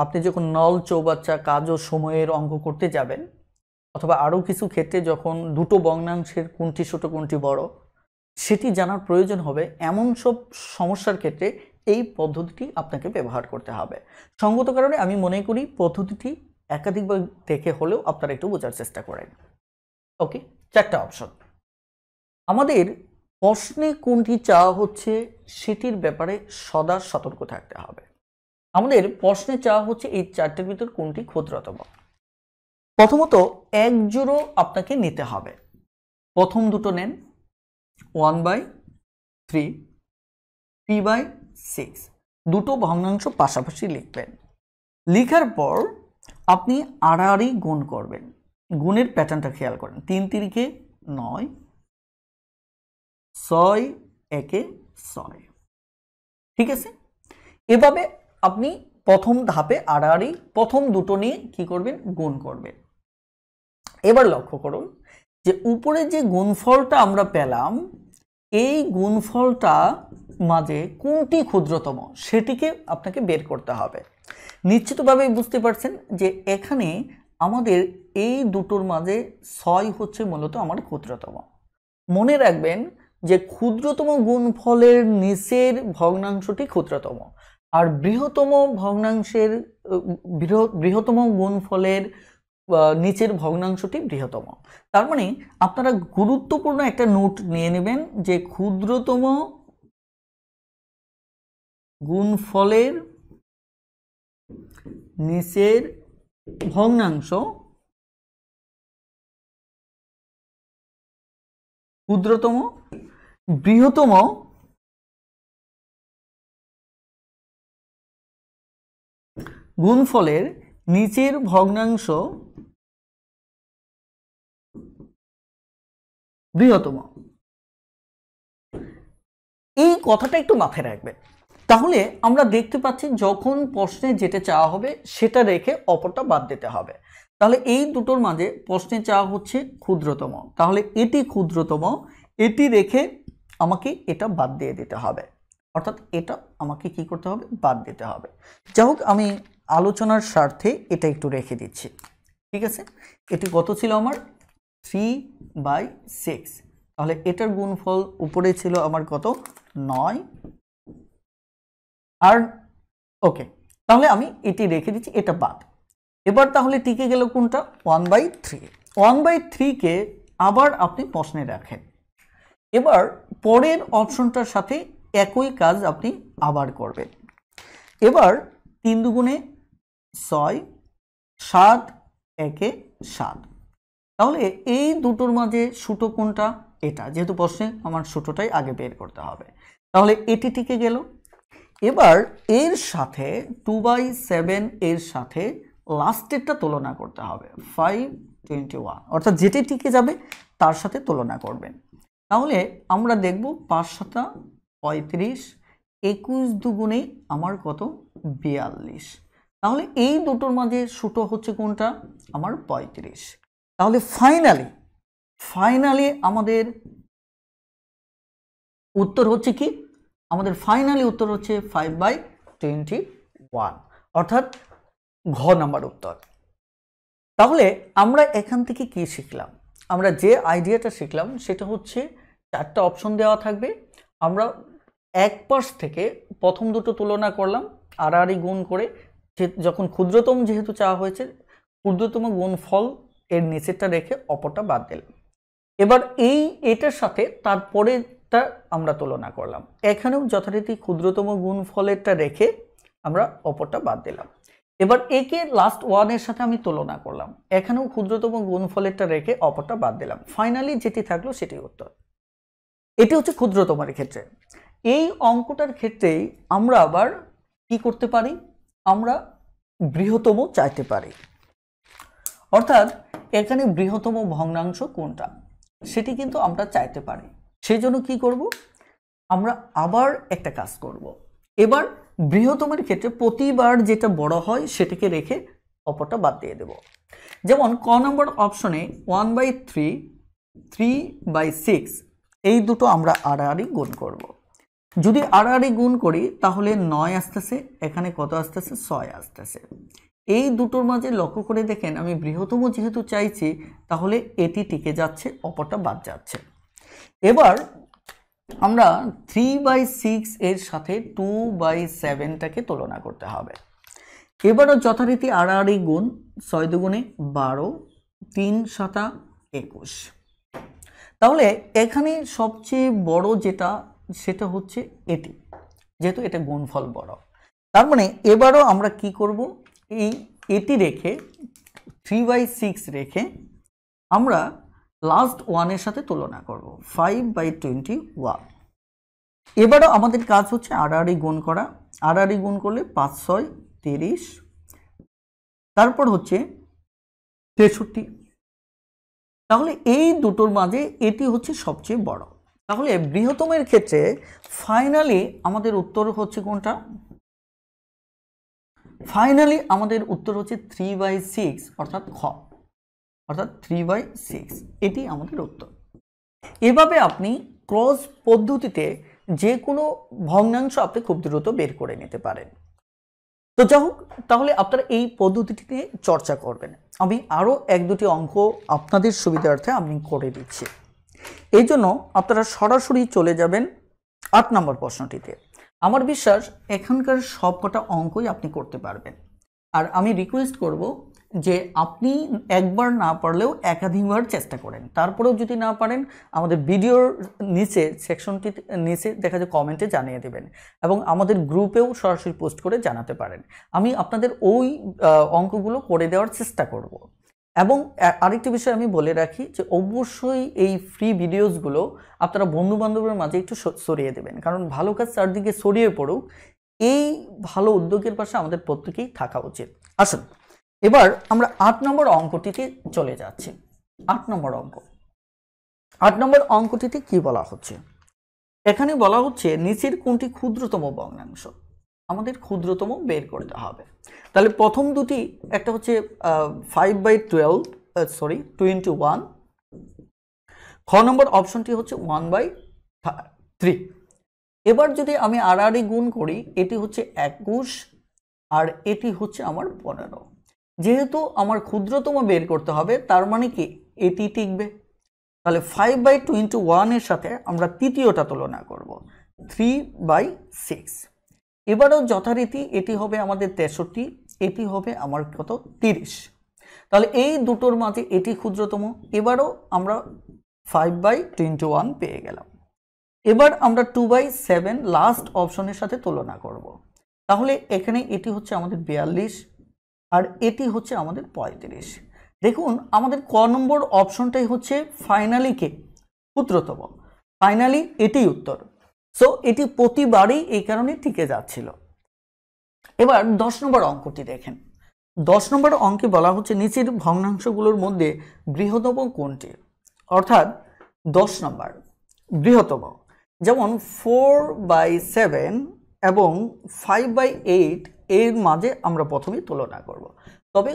আপনি যখন নল চৌবাচ্চা কাজ ও সময়ের অঙ্ক করতে যাবেন অথবা আরও কিছু ক্ষেত্রে যখন দুটো ভগ্নাংশের কোনটি ছোট কোনটি বড় সেটি জানার প্রয়োজন হবে, এমন সব সমস্যার ক্ষেত্রে এই পদ্ধতিটি আপনাকে ব্যবহার করতে হবে। সঙ্গত কারণে আমি মনে করি পদ্ধতিটি একাধিকবার দেখে হলেও আপনারা একটু বোঝার চেষ্টা করেন। ওকে, 4টা অপশন। আমাদের প্রশ্নে কোনটি চাওয়া হচ্ছে সেটির ব্যাপারে সদা সতর্ক থাকতে হবে। আমাদের প্রশ্নে চাওয়া হচ্ছে এই 4টের ভিতর কোনটি ক্ষুদ্রতম। প্রথমত এক জোড়ো আপনাকে নিতে হবে, প্রথম দুটো নেন 1/3, 3/6, দুটো ভগ্নাংশ পাশাপাশি লিখবেন। লিখার পর আপনি আড়াআড়ি গুণ করবেন। গুণের প্যাটার্নটা খেয়াল করেন, 3 3 9, 6 একে 6। ঠিক আছে, এভাবে আপনি প্রথম ধাপে আড়াআড়ি প্রথম দুটো নিয়ে কি করবেন, গুণ করবেন। এবার লক্ষ্য করুন যে উপরে যে গুণফলটা আমরা পেলাম, এই গুণফলটা মাঝে কোনটি ক্ষুদ্রতম সেটিকে আপনাকে বের করতে হবে। নিশ্চিতভাবেই বুঝতে পারছেন যে এখানে আমাদের এই দুটোর মাঝে 6 হচ্ছে মূলত আমার ক্ষুদ্রতম। মনে রাখবেন যে ক্ষুদ্রতম গুণফলের নিচের ভগ্নাংশটি ক্ষুদ্রতম, আর বৃহত্তম ভগ্নাংশের বৃহত্তম গুণফলের নিচের ভগ্নাংশটি বৃহত্তম। তার মানে আপনারা গুরুত্বপূর্ণ একটা নোট নিয়ে নেবেন যে ক্ষুদ্রতম গুণফলের নিচের ভগ্নাংশ ক্ষুদ্রতম, বৃহত্তম গুণফলের নিচের ভগ্নাংশ বৃহত্তম। এই কথাটা একটু মাথায় রাখবেন। তাহলে আমরা দেখতে পাচ্ছি যখন প্রশ্নে যেটা চাওয়া হবে সেটা রেখে অপরটা বাদ দিতে হবে। তাহলে এই দুটোর মাঝে প্রশ্নে চাওয়া হচ্ছে ক্ষুদ্রতম, তাহলে এটি ক্ষুদ্রতম, এটি রেখে আমাকে এটা বাদ দিয়ে দিতে হবে, অর্থাৎ এটা আমাকে কি করতে হবে, বাদ দিতে হবে। যাই হোক, আমি আলোচনার স্বার্থে এটা একটু রেখে দিচ্ছি। ঠিক আছে, এটি কত ছিল আমার, 3/6। তাহলে এটার গুণফল উপরে ছিল আমার কত, 9। আর ওকে, তাহলে আমি এটি রেখে দিচ্ছি, এটা বাদ। এবার তাহলে টিকে গেল কোনটা, 1/3। 1/3কে আবার আপনি প্রশ্নে রাখেন। এবার পরের অপশনটার সাথে একই কাজ আপনি আবার করবেন। এবার 3 দুগুণে 6, 7 একে 7। তাহলে এই দুটোর মাঝে ছোট কোনটা, এটা, যেহেতু প্রশ্নে আমার ছোটটাই আগে বের করতে হবে। তাহলে এটি টিকে গেল। এবার এর সাথে 2/7 এর সাথে লাস্টেরটা তুলনা করতে হবে, 5/21, অর্থাৎ যেটি টিকে যাবে তার সাথে তুলনা করবেন। তাহলে আমরা দেখব 5 7 35, 21 দুগুণে আমার কত, 42। তাহলে এই দুটোর মাঝে ছোট হচ্ছে কোনটা, আমার 35। তাহলে ফাইনালি আমাদের উত্তর হচ্ছে কি, আমাদের ফাইনালি উত্তর হচ্ছে 5/21, অর্থাৎ ঘ নাম্বার উত্তর। তাহলে আমরা এখান থেকে কি শিখলাম, আমরা যে আইডিয়াটা শিখলাম সেটা হচ্ছে 4টা অপশন দেওয়া থাকবে, আমরা এক পাশ থেকে প্রথম দুটো তুলনা করলাম আড়াআড়ি গুণ করে, যখন ক্ষুদ্রতম যেহেতু চাওয়া হয়েছে ক্ষুদ্রতম গুণফল এর নিচেরটা রেখে অপরটা বাদ দিলাম। এবার এটার সাথে তারপরেরটা আমরা তুলনা করলাম, এখানেও যথারীতি ক্ষুদ্রতম গুণফলেরটা রেখে আমরা অপরটা বাদ দিলাম। এবার একে লাস্ট 1 এর সাথে আমি তুলনা করলাম, এখানেও ক্ষুদ্রতম গুণফলেরটা রেখে অপরটা বাদ দিলাম। ফাইনালি যেটি থাকলো সেটি উত্তর। এটি হচ্ছে ক্ষুদ্রতমের ক্ষেত্রে। এই অঙ্কটার ক্ষেত্রেই আমরা আবার কি করতে পারি, আমরা বৃহত্তম চাইতে পারি, অর্থাৎ এখানে বৃহত্তম ভগ্নাংশ কোনটা সেটি কিন্তু আমরা চাইতে পারি। সেই জন্য কি করব, আমরা আবার একটা কাজ করব। এবার বৃহত্তমের ক্ষেত্রে প্রতিবার যেটা বড় হয় সেটাকে রেখে অপরটা বাদ দিয়ে দেব। যেমন ক নম্বর অপশনে 1/3, 3/6 এই দুটো আমরা আড়াআড়ি গুণ করব। যদি আড়াআড়ি গুণ করি তাহলে 9 আসতেছে, এখানে কত আসতেছে, 6 আসতেছে। এই দুটোর মাঝে লক্ষ্য করে দেখেন, আমি বৃহত্তম যেহেতু চাইছি তাহলে এটি টিকে যাচ্ছে, অপরটা বাদ যাচ্ছে। এবার আমরা 3/6 এর সাথে 2/7টাকে তুলনা করতে হবে। এবারও যথারীতি আড়াআড়ি গুণ, 6 দুগুণে 12, 3 7 21। তাহলে এখানে সবচেয়ে বড় যেটা সেটা হচ্ছে এটি, যেহেতু এটা গুণফল বড়। তার মানে এবারও আমরা কি করব, এটি রেখে 3/6 রেখে আমরা লাস্ট 1 এর সাথে তুলনা করব, 5/21। এবারও আমাদের কাজ হচ্ছে আড়াআড়ি গুণ করা। আড়াআড়ি গুণ করলে 5 6 30, তারপর হচ্ছে 63। তাহলে এই দুটোর মাঝে এটি হচ্ছে সবচেয়ে বড়। তাহলে বৃহত্তমের ক্ষেত্রে ফাইনালি আমাদের উত্তর হচ্ছে কোনটা? ফাইনালি আমাদের উত্তর হচ্ছে 3/6 অর্থাৎ খ, অর্থাৎ 3/6 এটি আমাদের উত্তর। এভাবে আপনি ক্রস পদ্ধতিতে যে কোনো ভগ্নাংশ আপনি খুব দ্রুত বের করে নিতে পারেন। তো যাই হোক, তাহলে আপনারা এই পদ্ধতিটি নিয়ে চর্চা করবেন। আমি আরও 1-2টি অঙ্ক আপনাদের সুবিধার্থে আমি করে দিচ্ছি। এই জন্য আপনারা সরাসরি চলে যাবেন 8 নম্বর প্রশ্নটিতে। আমার বিশ্বাস এখানকার সবকটা অঙ্কই আপনি করতে পারবেন। আর আমি রিকোয়েস্ট করব যে আপনি একবার না পারলেও একাধিকবার চেষ্টা করেন। তারপরেও যদি না পারেন আমাদের ভিডিওর নিচে সেকশনটি নিচে দেখা যায় কমেন্টে জানিয়ে দেবেন এবং আমাদের গ্রুপেও সরাসরি পোস্ট করে জানাতে পারেন। আমি আপনাদের ওই অঙ্কগুলো করে দেওয়ার চেষ্টা করব। এবং আরেকটি বিষয় আমি বলে রাখি যে অবশ্যই এই ফ্রি ভিডিওসগুলো আপনারা বন্ধুবান্ধবের মাঝে একটু ছড়িয়ে দেবেন, কারণ ভালো কাজ চারদিকে ছড়িয়ে পড়ুক, এই ভালো উদ্যোগের পাশে আমাদের প্রত্যেকেই থাকা উচিত। আসুন এবার আমরা 8 নম্বর অঙ্কটিতে চলে যাচ্ছি। 8 নম্বর অঙ্ক। 8 নম্বর অঙ্কটিতে কি বলা হচ্ছে? এখানে বলা হচ্ছে নিচের কোনটি ক্ষুদ্রতম ভগ্নাংশ? আমাদের ক্ষুদ্রতম বের করতে হবে। তাহলে প্রথম দুটি, একটা হচ্ছে 5/12 খ নম্বর অপশনটি হচ্ছে 1/3। এবার যদি আমি আড়াআড়ি গুণ করি, এটি হচ্ছে 21 আর এটি হচ্ছে আমার 15। যেহেতু আমার ক্ষুদ্রতম বের করতে হবে, তার মানে কি এটি টিকবে। তাহলে 5/21 এর সাথে আমরা তৃতীয়টা তুলনা করব, 3/6। এবারও যথারীতি এটি হবে আমাদের 63, এটি হবে আমার কত 30। তাহলে এই দুটোর মাঝে এটি ক্ষুদ্রতম। এবারও আমরা 5/21 পেয়ে গেলাম। এবার আমরা 2/7 লাস্ট অপশনের সাথে তুলনা করব। তাহলে এখানে এটি হচ্ছে আমাদের 42 আর এটি হচ্ছে আমাদের 35। দেখুন আমাদের ক নম্বর অপশনটাই হচ্ছে ফাইনালি কে ক্ষুদ্রতম, ফাইনালি এটি উত্তর। সো এটি প্রতিবারই এই কারণে টিকে যাচ্ছিল। এবার 10 নম্বর অঙ্কটি দেখেন। 10 নম্বর অঙ্কে বলা হচ্ছে নিচের ভগ্নাংশগুলোর মধ্যে বৃহত্তম কোনটি? অর্থাৎ 10 নম্বর বৃহত্তম, যেমন 4/7 এবং 5/8 এর মাঝে আমরা প্রথমে তুলনা করব। তবে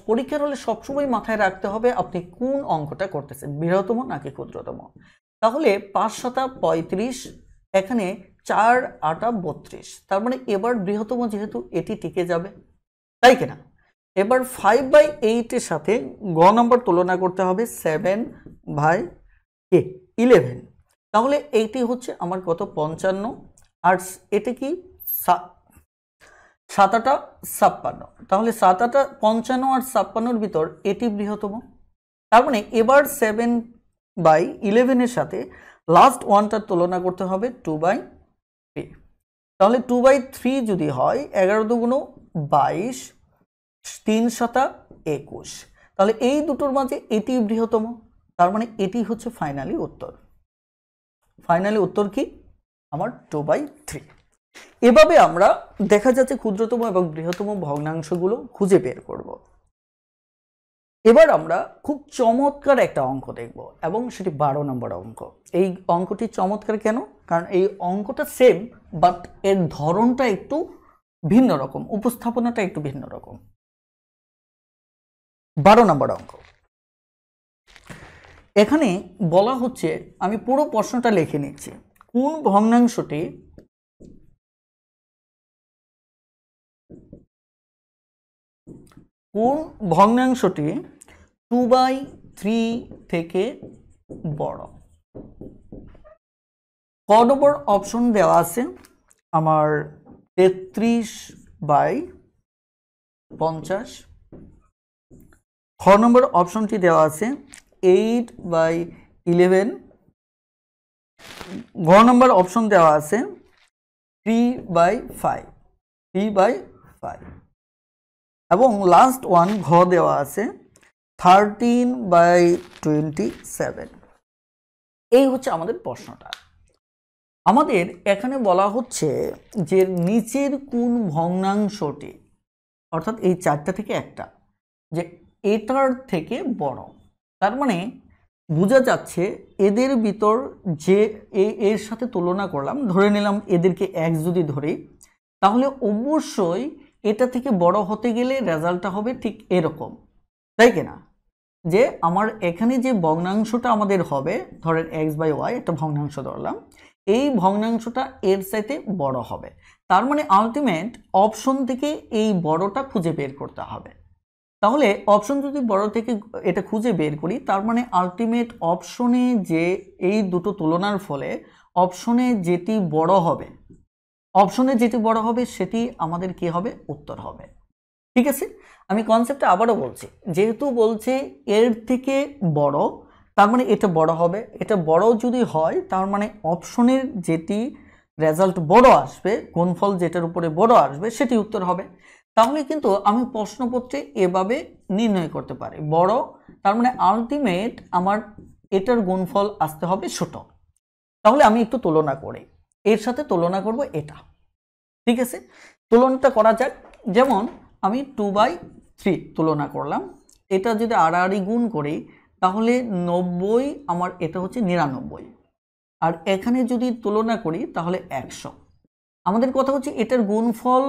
পরীক্ষার হলে সবসময় মাথায় রাখতে হবে আপনি কোন অঙ্কটা করতেছেন, বৃহত্তম নাকি ক্ষুদ্রতম। তাহলে 5×7 35, এখানে 4×8 32। তার মানে এবার বৃহত্তম যেহেতু এটি টিকে যাবে, তাই কিনা? এবার 5/8 এর সাথে গ নম্বর তুলনা করতে হবে 7/11। তাহলে এইটি হচ্ছে আমার কত 55 আর এটি কি 7×8 = 56। তাহলে 7×8 55 আর 56-র ভিতর এটি বৃহত্তম। তার মানে এবার 7/11 এর সাথে লাস্ট ওয়ানটার তুলনা করতে হবে 2/3। তাহলে 2/3 যদি হয় 11×2 = 22, 3×7 = 21। তাহলে এই দুটোর মাঝে এটি বৃহত্তম, তার মানে এটি হচ্ছে ফাইনালি উত্তর। ফাইনালি উত্তর কি আমার 2/3। এভাবে আমরা দেখা যাচ্ছে ক্ষুদ্রতম এবং বৃহত্তম ভগ্নাংশগুলো খুঁজে বের করব। এবার আমরা খুব চমৎকার একটা অঙ্ক দেখব এবং সেটি 12 নম্বর অঙ্ক। এই অঙ্কটি চমৎকার কেন? কারণ এই অঙ্কটা সেম, বাট এর ধরনটা একটু ভিন্ন রকম, উপস্থাপনাটা একটু ভিন্ন রকম। 12 নম্বর অঙ্ক। এখানে বলা হচ্ছে, আমি পুরো প্রশ্নটা লিখে নিচ্ছি, কোন ভগ্নাংশটি 2/3 থেকে বড়? ক নম্বর অপশন দেওয়া আছে আমার 33/50। খ নম্বর অপশনটি দেওয়া আছে 8/11। ঘ নম্বর অপশন দেওয়া আছে 3/5 এবং লাস্ট ওয়ান ঘ দেওয়া আছে 13/27। এই হচ্ছে আমাদের প্রশ্নটা। আমাদের এখানে বলা হচ্ছে যে নিচের কোন ভগ্নাংশটি, অর্থাৎ এই চারটা থেকে একটা, যে এটার থেকে বড়। তার মানে বোঝা যাচ্ছে এদের ভিতর যে এর সাথে তুলনা করলাম, ধরে নিলাম এদেরকে x যদি ধরি, তাহলে অবশ্যই এটা থেকে বড় হতে গেলে রেজাল্টটা হবে ঠিক এরকম, তাই কিনা? যে আমার এখানে যে ভগ্নাংশটা আমাদের হবে, ধরেন x/y একটা ভগ্নাংশ ধরলাম, এই ভগ্নাংশটা এর চাইতে বড় হবে। তার মানে আলটিমেট অপশন থেকে এই বড়টা খুঁজে বের করতে হবে। তাহলে অপশন যদি বড় থেকে এটা খুঁজে বের করি, তার মানে আলটিমেট অপশনে যে এই দুটো তুলনার ফলে অপশনে যেটি বড় হবে, সেটি আমাদের কি হবে? উত্তর হবে। ঠিক আছে, আমি কনসেপ্টটা আবারও বলছি। যেহেতু বলছে এর থেকে বড়, তার মানে এটা বড় হবে। এটা বড় যদি হয়, তার মানে অপশনের যেটি রেজাল্ট বড় আসবে, গুণফল যেটার উপরে বড় আসবে, সেটি উত্তর হবে। তাহলে কিন্তু আমি প্রশ্নপত্রে এভাবে নির্ণয় করতে পারি, বড়, তার মানে আলটিমেট আমার এটার গুণফল আসতে হবে ছোট। তাহলে আমি একটু তুলনা করি, এর সাথে তুলনা করব এটা। ঠিক আছে, তুলনাটা করা যাক। যেমন আমি 2/3 তুলনা করলাম, এটা যদি আড়াআড়ি গুণ করি তাহলে 90, আমার এটা হচ্ছে 99। আর এখানে যদি তুলনা করি তাহলে 100। আমাদের কথা হচ্ছে এটার গুণফল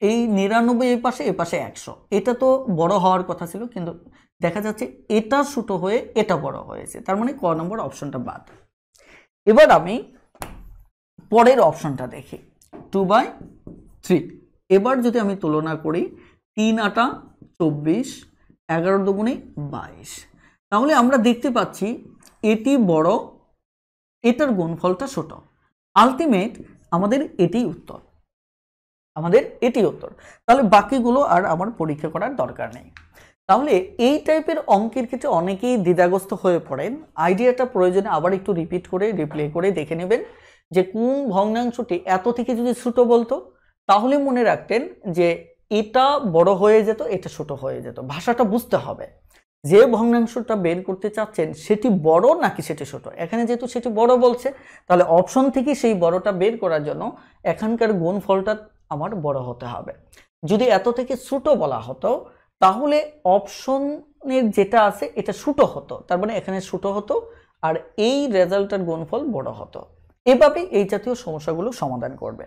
এই 99 এই পাশে, এ পাশে 100। এটা তো বড় হওয়ার কথা ছিল, কিন্তু দেখা যাচ্ছে এটা ছোট হয়ে এটা বড় হয়েছে, তার মানে ক নম্বর অপশনটা বাদ। এবার আমি পরের অপশনটা দেখি, 2/3। এবার যদি আমি তুলনা করি, 3 × 8 = 24, 11 × 2 = 22। তাহলে আমরা দেখতে পাচ্ছি এটি বড়, এটার গুণফলটা ছোট। আলটিমেট আমাদের এটি উত্তর, তাহলে বাকিগুলো আর আমার পরীক্ষা করার দরকার নেই। তাহলে এই টাইপের অঙ্কের ক্ষেত্রে অনেকেই দ্বিধাগ্রস্ত হয়ে পড়েন। আইডিয়াটা প্রয়োজনে আবার একটু রিপিট করে রিপ্লে করে দেখে নেবেন যে কোন ভগ্নাংশটি এত থেকে যদি ছোট বলতো, তাহলে মনে রাখতেন যে এটা বড় হয়ে যেত, এটা ছোট হয়ে যেত। ভাষাটা বুঝতে হবে, যে ভগ্নাংশটা বের করতে চাচ্ছেন সেটি বড় নাকি সেটি ছোট। এখানে যেহেতু সেটি বড় বলছে, তাহলে অপশন থেকে সেই বড়টা বের করার জন্য এখানকার গুণফলটা আমার বড় হতে হবে। যদি এত থেকে ছোট বলা হতো, তাহলে অপশনের যেটা আছে এটা ছোট হতো, তার মানে এখানে ছোট হতো, আর এই রেজাল্টের গুণফল বড় হতো। এভাবে এই জাতীয় সমস্যাগুলো সমাধান করবে।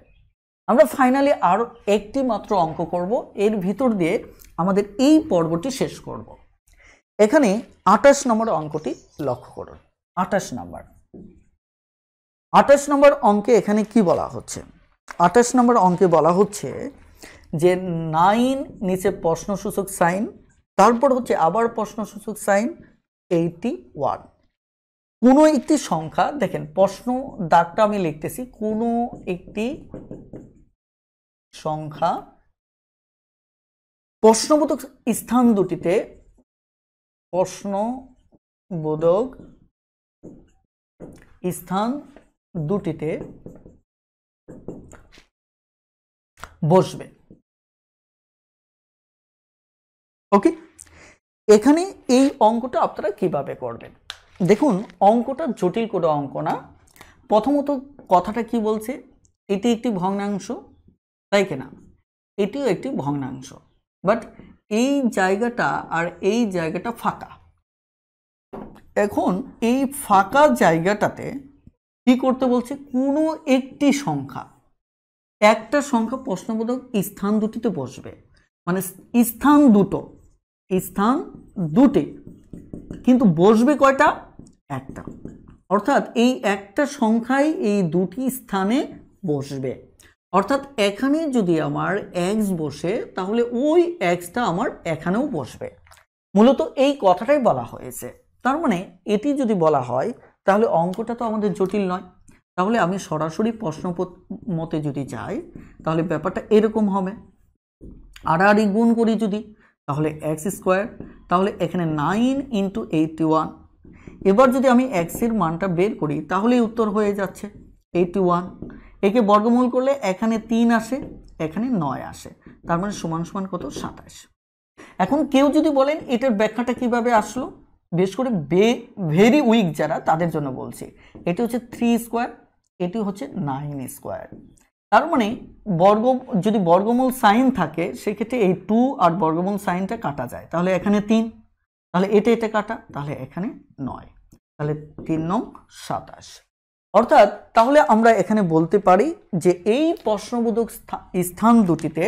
আমরা ফাইনালি আরও একটি মাত্র অঙ্ক করব, এর ভিতর দিয়ে আমাদের এই পর্বটি শেষ করব। এখানে 28 নম্বর অঙ্কটি লক্ষ্য করুন। 28 নম্বর অঙ্কে এখানে কি বলা হচ্ছে? 28 নম্বর অঙ্কে বলা হচ্ছে যে 9 নিচে প্রশ্নসূচক সাইন, তারপর হচ্ছে আবার প্রশ্নসূচক সাইন 81। কোনো একটি সংখ্যা, দেখেন প্রশ্ন দাগটা আমি লিখতেছি, কোনো একটি সংখ্যা প্রশ্নবোধক স্থান দুটিতে বসবে। ওকে, এখানে এই অঙ্কটা আপনারা কিভাবে করবেন? দেখুন, অঙ্কটা জটিল কোনো অঙ্ক না। প্রথমত কথাটা কি বলছে, এটি একটি ভগ্নাংশ, তাই কিনা? এটিও একটি ভগ্নাংশ, বাট এই জায়গাটা আর এই জায়গাটা ফাঁকা। এখন এই ফাঁকা জায়গাটাতে কি করতে বলছে? কোনো একটি সংখ্যা, একটা সংখ্যা প্রশ্নবোধক স্থান দুটিতে বসবে, মানে স্থান দুটি, কিন্তু বসবে কয়টা? একটা। অর্থাৎ এই একটা সংখ্যাই এই দুটি স্থানে বসবে। অর্থাৎ এখানে যদি আমার x বসে, তাহলে ওই xটা আমার এখানেও বসবে। মূলত এই কথাটাই বলা হয়েছে। তার মানে এটি যদি বলা হয়, তাহলে অঙ্কটা তো আমাদের জটিল নয়। তাহলে আমি সরাসরি প্রশ্ন মতে যদি যাই, তাহলে ব্যাপারটা এরকম হবে। আড়াআড়ি গুণ করি যদি, তাহলে x², তাহলে এখানে 9 × 81। এবার যদি আমি x এর মানটা বের করি, তাহলেই উত্তর হয়ে যাচ্ছে 81। একে বর্গমূল করলে এখানে 3 আসে, এখানে 9 আসে, তার মানে সমান সমান কত? 27। এখন কেউ যদি বলেন এটার ব্যাখ্যাটা কিভাবে আসলো, বিশেষ করে ভেরি উইক যারা, তাদের জন্য বলছি। এটি হচ্ছে 3², এটি হচ্ছে 9²। তার মানে যদি বর্গমূল সাইন থাকে, সেক্ষেত্রে এই 2 আর বর্গমূল সাইনটা কাটা যায়, তাহলে এখানে 3, তাহলে এটা কাটা, তাহলে এখানে 9। তাহলে 3 নং 27। অর্থাৎ তাহলে আমরা এখানে বলতে পারি যে এই প্রশ্নবোধক স্থান দুটিতে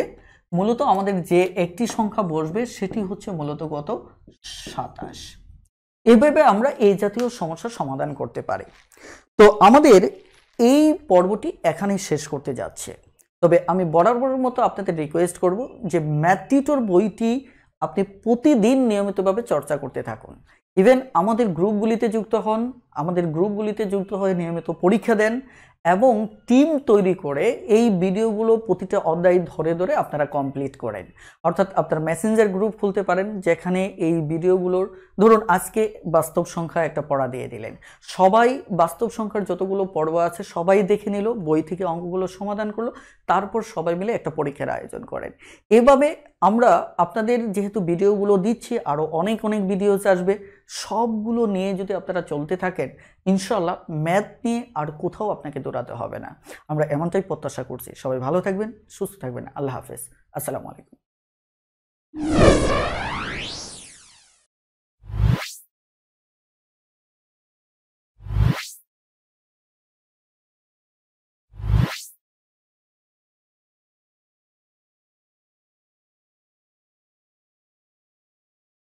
মূলত আমাদের যে একটি সংখ্যা বসবে সেটি হচ্ছে মূলত কত, 27। এভাবে আমরা এই জাতীয় সমস্যার সমাধান করতে পারি। তো আমাদের এই পর্বটি এখানেই শেষ করতে যাচ্ছে। তবে আমি বরাবরের মতো আপনাদের রিকোয়েস্ট করব যে ম্যাথ টিউটর বইটি আপনি প্রতিদিন নিয়মিতভাবে চর্চা করতে থাকুন। ইভেন আমাদের গ্রুপগুলিতে যুক্ত হন, আমাদের গ্রুপগুলিতে যুক্ত হয়ে নিয়মিত পরীক্ষা দেন এবং টিম তৈরি করে এই ভিডিওগুলো প্রতিটা অধ্যায় ধরে ধরে আপনারা কমপ্লিট করেন। অর্থাৎ আপনার মেসেঞ্জার গ্রুপ খুলতে পারেন, যেখানে এই ভিডিওগুলোর, ধরুন আজকে বাস্তব সংখ্যা একটা পড়া দিয়ে দিলেন, সবাই বাস্তব সংখ্যার যতগুলো পর্ব আছে সবাই দেখে নিল, বই থেকে অঙ্কগুলো সমাধান করলো, তারপর সবাই মিলে একটা পরীক্ষার আয়োজন করেন। এভাবে আমরা আপনাদের যেহেতু ভিডিওগুলো দিচ্ছি, আরও অনেক অনেক ভিডিওস আসবে, সবগুলো নিয়ে যদি আপনারা চলতে থাকেন, ইনশাল্লাহ ম্যাথ নিয়ে আর কোথাও আপনাকে দৌড়াতে হবে না। আমরা এমনটাই প্রত্যাশা করছি। সবাই ভালো থাকবেন, সুস্থ থাকবেন। আল্লাহ হাফেজ। আসসালামু আলাইকুম।